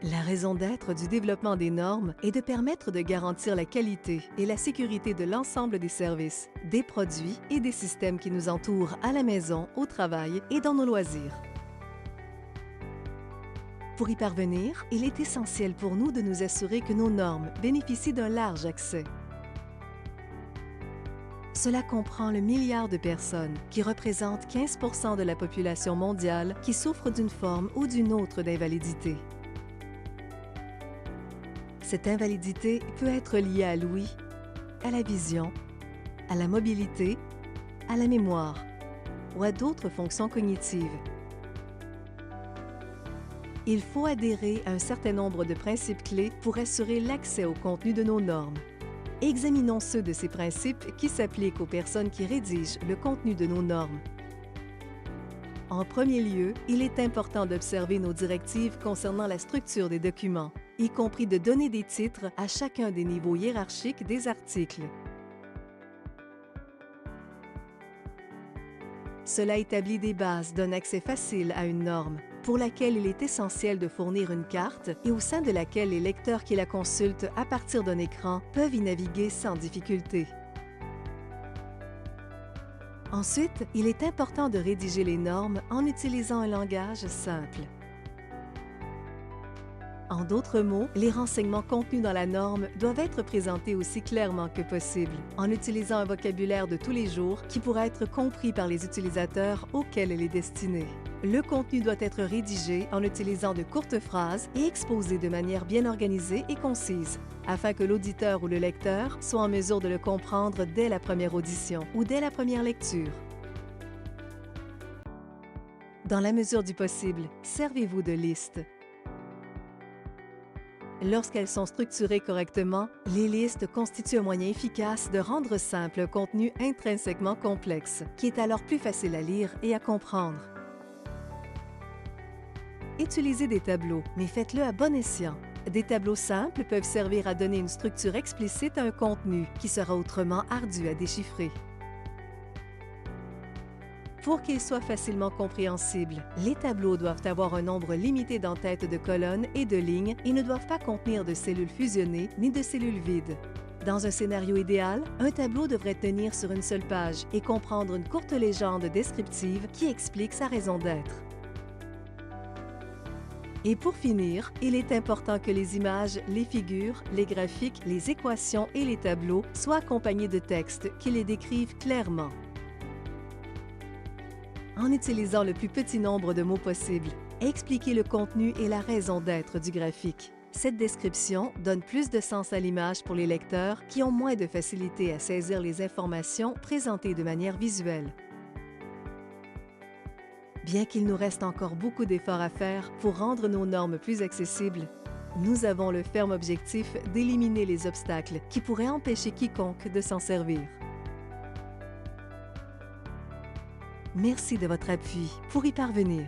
La raison d'être du développement des normes est de permettre de garantir la qualité et la sécurité de l'ensemble des services, des produits et des systèmes qui nous entourent à la maison, au travail et dans nos loisirs. Pour y parvenir, il est essentiel pour nous de nous assurer que nos normes bénéficient d'un large accès. Cela comprend le milliard de personnes, qui représentent 15% de la population mondiale, qui souffrent d'une forme ou d'une autre d'invalidité. Cette invalidité peut être liée à l'ouïe, à la vision, à la mobilité, à la mémoire ou à d'autres fonctions cognitives. Il faut adhérer à un certain nombre de principes clés pour assurer l'accès au contenu de nos normes. Examinons ceux de ces principes qui s'appliquent aux personnes qui rédigent le contenu de nos normes. En premier lieu, il est important d'observer nos directives concernant la structure des documents, y compris de donner des titres à chacun des niveaux hiérarchiques des articles. Cela établit des bases d'un accès facile à une norme, pour laquelle il est essentiel de fournir une carte et au sein de laquelle les lecteurs qui la consultent à partir d'un écran peuvent y naviguer sans difficulté. Ensuite, il est important de rédiger les normes en utilisant un langage simple. En d'autres mots, les renseignements contenus dans la norme doivent être présentés aussi clairement que possible, en utilisant un vocabulaire de tous les jours qui pourra être compris par les utilisateurs auxquels elle est destinée. Le contenu doit être rédigé en utilisant de courtes phrases et exposé de manière bien organisée et concise, afin que l'auditeur ou le lecteur soit en mesure de le comprendre dès la première audition ou dès la première lecture. Dans la mesure du possible, servez-vous de listes. Lorsqu'elles sont structurées correctement, les listes constituent un moyen efficace de rendre simple un contenu intrinsèquement complexe, qui est alors plus facile à lire et à comprendre. Utilisez des tableaux, mais faites-le à bon escient. Des tableaux simples peuvent servir à donner une structure explicite à un contenu qui sera autrement ardu à déchiffrer. Pour qu'ils soient facilement compréhensibles, les tableaux doivent avoir un nombre limité d'entêtes de colonnes et de lignes et ne doivent pas contenir de cellules fusionnées ni de cellules vides. Dans un scénario idéal, un tableau devrait tenir sur une seule page et comprendre une courte légende descriptive qui explique sa raison d'être. Et pour finir, il est important que les images, les figures, les graphiques, les équations et les tableaux soient accompagnés de textes qui les décrivent clairement. En utilisant le plus petit nombre de mots possible, expliquez le contenu et la raison d'être du graphique. Cette description donne plus de sens à l'image pour les lecteurs qui ont moins de facilité à saisir les informations présentées de manière visuelle. Bien qu'il nous reste encore beaucoup d'efforts à faire pour rendre nos normes plus accessibles, nous avons le ferme objectif d'éliminer les obstacles qui pourraient empêcher quiconque de s'en servir. Merci de votre appui pour y parvenir.